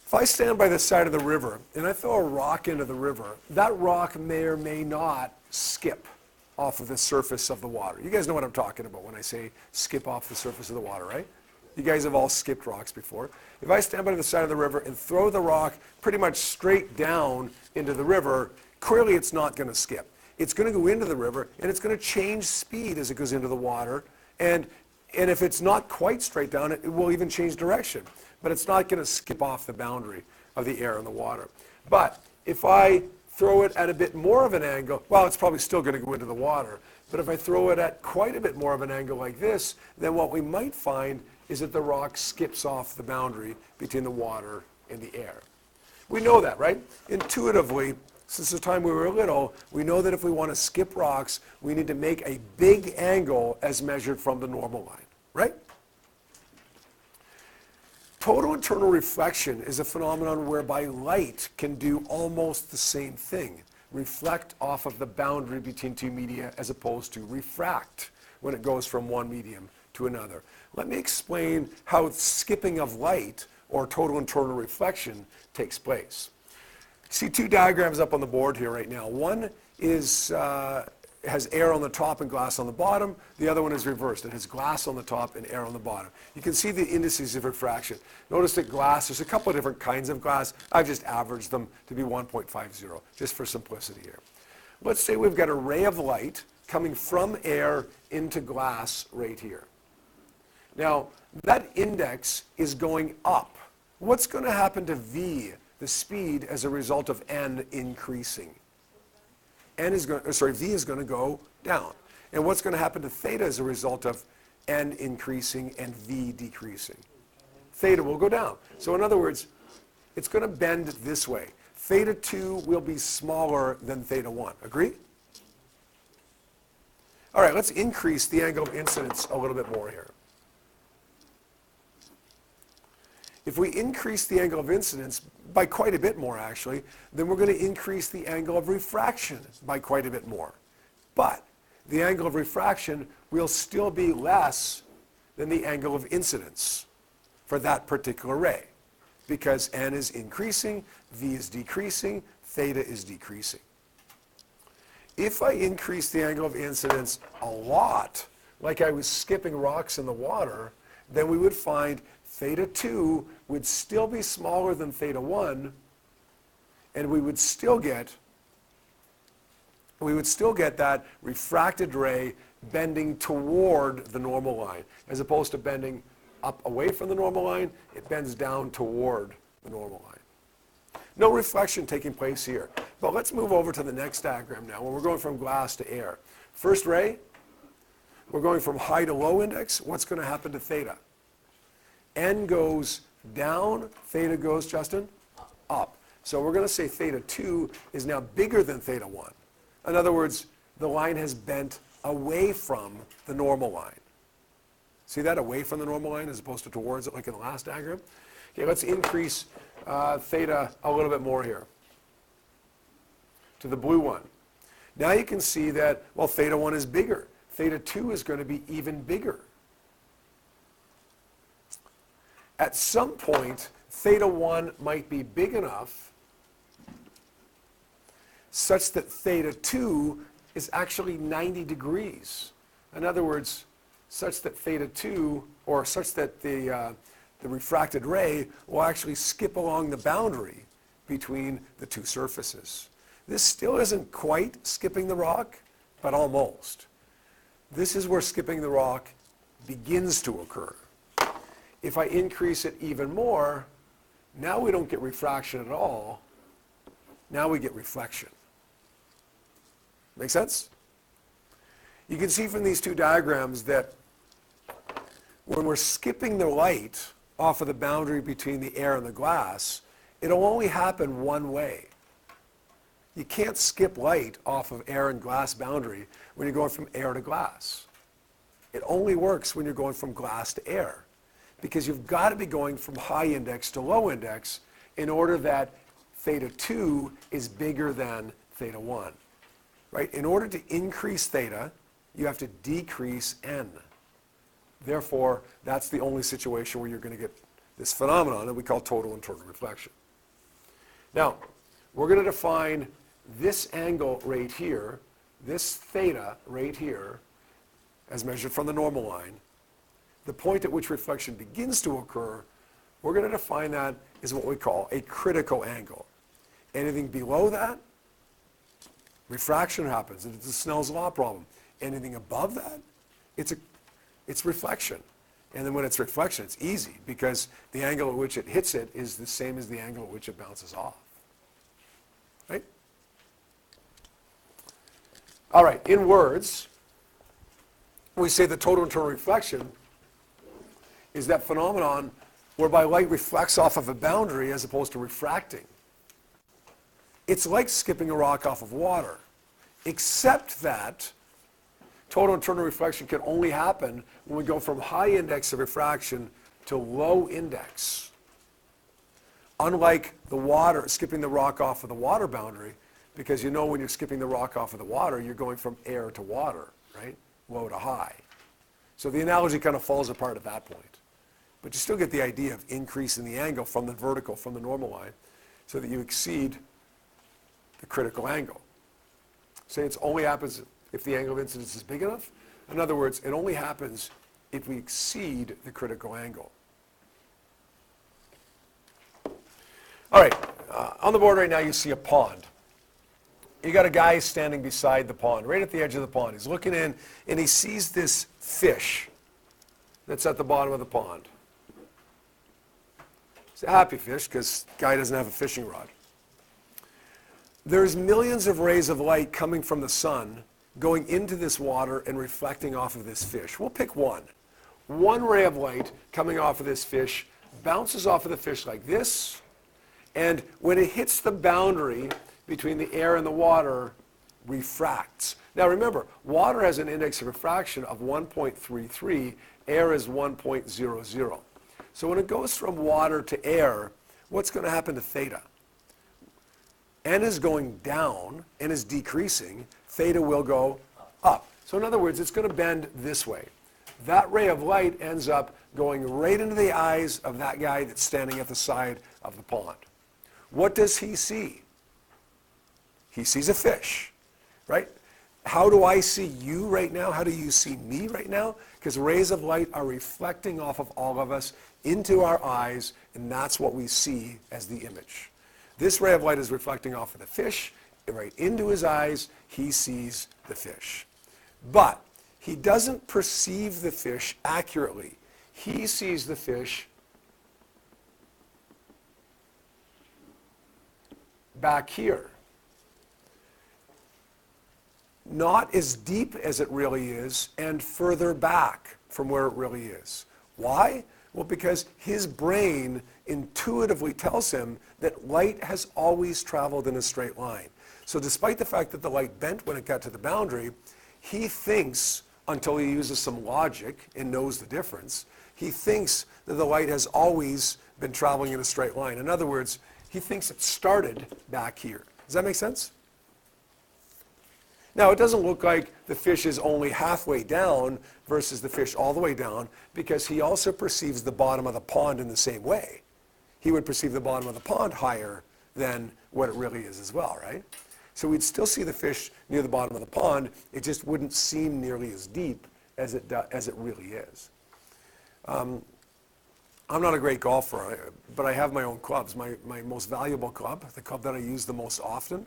If I stand by the side of the river and I throw a rock into the river, that rock may or may not skip off of the surface of the water. You guys know what I'm talking about when I say skip off the surface of the water, right? You guys have all skipped rocks before. If I stand by the side of the river and throw the rock pretty much straight down into the river, clearly it's not going to skip. It's going to go into the river and it's going to change speed as it goes into the water. And if it's not quite straight down, it will even change direction. But it's not going to skip off the boundary of the air and the water. But if I throw it at a bit more of an angle, well, it's probably still going to go into the water. But if I throw it at quite a bit more of an angle like this, then what we might find is that the rock skips off the boundary between the water and the air. We know that, right? Intuitively, since the time we were little, we know that if we want to skip rocks, we need to make a big angle as measured from the normal line, right? Total internal reflection is a phenomenon whereby light can do almost the same thing, reflect off of the boundary between two media as opposed to refract when it goes from one medium to another. Let me explain how skipping of light or total internal reflection takes place. See two diagrams up on the board here right now. One is has air on the top and glass on the bottom. The other one is reversed. It has glass on the top and air on the bottom. You can see the indices of refraction. Notice that glass, there's a couple of different kinds of glass. I've just averaged them to be 1.50, just for simplicity here. Let's say we've got a ray of light coming from air into glass right here. Now, that index is going up. What's going to happen to V, the speed, as a result of n increasing? V is going to go down. And what's going to happen to theta as a result of n increasing and V decreasing? Theta will go down. So in other words, it's going to bend this way. Theta 2 will be smaller than theta 1. Agree? All right, let's increase the angle of incidence a little bit more here. If we increase the angle of incidence by quite a bit more, actually, then we're going to increase the angle of refraction by quite a bit more. But the angle of refraction will still be less than the angle of incidence for that particular ray, because n is increasing, v is decreasing, theta is decreasing. If I increase the angle of incidence a lot, like I was skipping rocks in the water, then we would find theta 2 would still be smaller than theta 1, and we would still get that refracted ray bending toward the normal line. As opposed to bending up away from the normal line, it bends down toward the normal line. No reflection taking place here. But let's move over to the next diagram now, when we're going from glass to air. First ray, we're going from high to low index. What's going to happen to theta? N goes down, theta goes, Justin? Up. So we're going to say theta 2 is now bigger than theta 1. In other words, the line has bent away from the normal line. See that? Away from the normal line as opposed to towards it like in the last diagram? Okay, let's increase theta a little bit more here to the blue one. Now you can see that, well, theta 1 is bigger. Theta 2 is going to be even bigger. At some point, theta 1 might be big enough such that theta 2 is actually 90 degrees. In other words, such that theta 2, or such that the refracted ray will actually skip along the boundary between the two surfaces. This still isn't quite skipping the rock, but almost. This is where skipping the rock begins to occur. If I increase it even more, now we don't get refraction at all. Now we get reflection. Make sense? You can see from these two diagrams that when we're skipping the light off of the boundary between the air and the glass, it'll only happen one way. You can't skip light off of air and glass boundary when you're going from air to glass. It only works when you're going from glass to air, because you've got to be going from high index to low index in order that theta 2 is bigger than theta 1. Right? In order to increase theta, you have to decrease n. Therefore, that's the only situation where you're going to get this phenomenon that we call total internal reflection. Now, we're going to define this angle right here, this theta right here, as measured from the normal line. The point at which reflection begins to occur, we're going to define that as what we call a critical angle. Anything below that, refraction happens. It's a Snell's law problem. Anything above that, it's reflection. And then when it's reflection, it's easy because the angle at which it hits it is the same as the angle at which it bounces off. Right? All right, in words, we say the total internal reflection is that phenomenon whereby light reflects off of a boundary as opposed to refracting. It's like skipping a rock off of water, except that total internal reflection can only happen when we go from high index of refraction to low index. Unlike the water, skipping the rock off of the water boundary, because you know when you're skipping the rock off of the water, you're going from air to water, right? Low to high. So the analogy kind of falls apart at that point. But you still get the idea of increasing the angle from the vertical, from the normal line, so that you exceed the critical angle. Say it only happens if the angle of incidence is big enough. In other words, it only happens if we exceed the critical angle. All right, on the board right now you see a pond. You got a guy standing beside the pond, right at the edge of the pond. He's looking in and he sees this fish that's at the bottom of the pond. It's a happy fish because the guy doesn't have a fishing rod. There's millions of rays of light coming from the sun going into this water and reflecting off of this fish. We'll pick one. One ray of light coming off of this fish bounces off of the fish like this, and when it hits the boundary between the air and the water, refracts. Now remember, water has an index of refraction of 1.33, air is 1.00. So when it goes from water to air, what's going to happen to theta? N is going down, N is decreasing, theta will go up. So in other words, it's going to bend this way. That ray of light ends up going right into the eyes of that guy that's standing at the side of the pond. What does he see? He sees a fish, right? How do I see you right now? How do you see me right now? Because rays of light are reflecting off of all of us into our eyes, and that's what we see as the image. This ray of light is reflecting off of the fish, right into his eyes. He sees the fish. But he doesn't perceive the fish accurately. He sees the fish back here. Not as deep as it really is, and further back from where it really is. Why? Well, because his brain intuitively tells him that light has always traveled in a straight line. So despite the fact that the light bent when it got to the boundary, he thinks, until he uses some logic and knows the difference, he thinks that the light has always been traveling in a straight line. In other words, he thinks it started back here. Does that make sense? Now, it doesn't look like the fish is only halfway down versus the fish all the way down, because he also perceives the bottom of the pond in the same way. He would perceive the bottom of the pond higher than what it really is as well, right? So we'd still see the fish near the bottom of the pond. It just wouldn't seem nearly as deep as it really is. I'm not a great golfer, but I have my own clubs. My most valuable club, the club that I use the most often,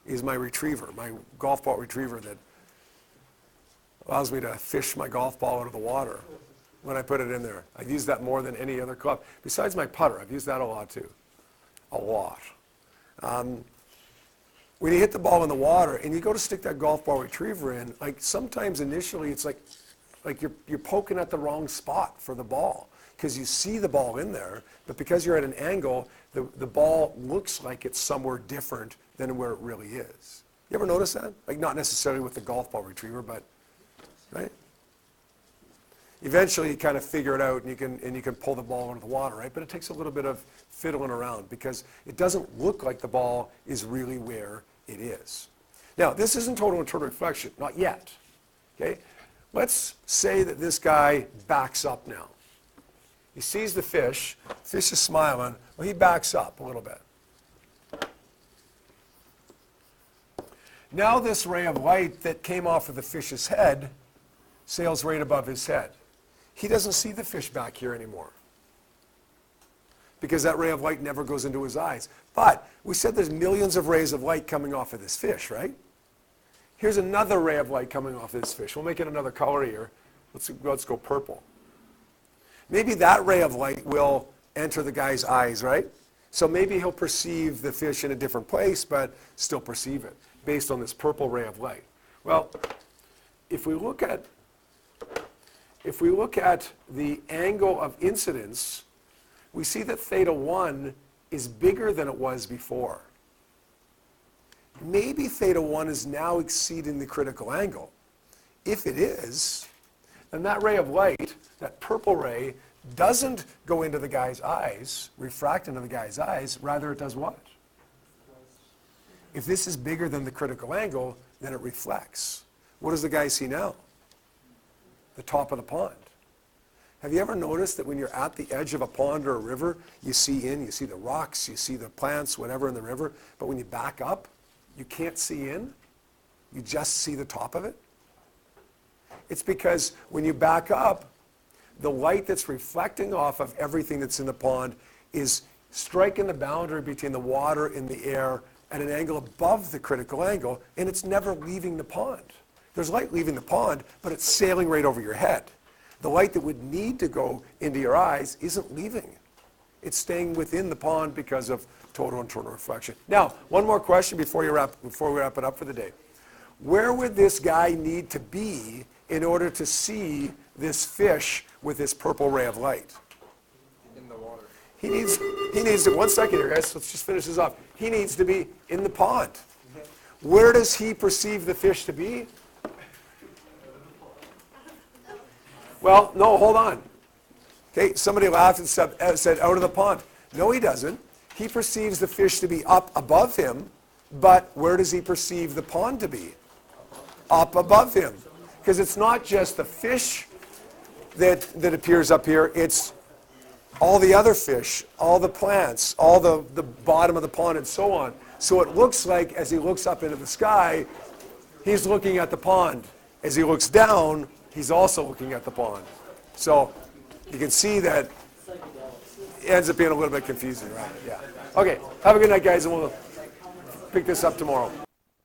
is my retriever, my golf ball retriever that allows me to fish my golf ball out of the water when I put it in there. I've used that more than any other club. Besides my putter, I've used that a lot too. A lot. When you hit the ball in the water and you go to stick that golf ball retriever in, like sometimes initially it's like you're poking at the wrong spot for the ball, because you see the ball in there, but because you're at an angle, the ball looks like it's somewhere different than where it really is. You ever notice that? Like not necessarily with the golf ball retriever, but, right? Eventually you kind of figure it out and you can pull the ball into the water, right? But it takes a little bit of fiddling around because it doesn't look like the ball is really where it is. Now, this isn't total internal reflection, not yet, okay? Let's say that this guy backs up now. He sees the fish. Fish is smiling. Well, he backs up a little bit. Now this ray of light that came off of the fish's head sails right above his head. He doesn't see the fish back here anymore because that ray of light never goes into his eyes. But we said there's millions of rays of light coming off of this fish, right? Here's another ray of light coming off this fish. We'll make it another color here. Let's go purple. Maybe that ray of light will enter the guy's eyes, right? So maybe he'll perceive the fish in a different place, but still perceive it based on this purple ray of light. Well, if we look at the angle of incidence, we see that theta 1 is bigger than it was before. Maybe theta 1 is now exceeding the critical angle. If it is, then that ray of light, that purple ray, doesn't go into the guy's eyes, refract into the guy's eyes, rather it does what? If this is bigger than the critical angle, then it reflects. What does the guy see now? The top of the pond. Have you ever noticed that when you're at the edge of a pond or a river, you see the rocks, you see the plants, whatever in the river, but when you back up, you can't see in? You just see the top of it? It's because when you back up, the light that's reflecting off of everything that's in the pond is striking the boundary between the water and the air at an angle above the critical angle, and it's never leaving the pond. There's light leaving the pond, but it's sailing right over your head. The light that would need to go into your eyes isn't leaving. It's staying within the pond because of total internal reflection. Now, one more question before we wrap it up for the day. Where would this guy need to be in order to see this fish with this purple ray of light? In the water. He needs to, one second here, guys, let's just finish this off. He needs to be in the pond. Where does he perceive the fish to be? Well, no, hold on. Okay, somebody laughed and said out of the pond. No, he doesn't. He perceives the fish to be up above him, but where does he perceive the pond to be? Up above him. Because it's not just the fish that appears up here, it's all the other fish, all the plants, all the bottom of the pond and so on. So it looks like as he looks up into the sky, he's looking at the pond. As he looks down, he's also looking at the pond. So you can see that it ends up being a little bit confusing, right? Yeah. Okay, have a good night, guys, and we'll pick this up tomorrow.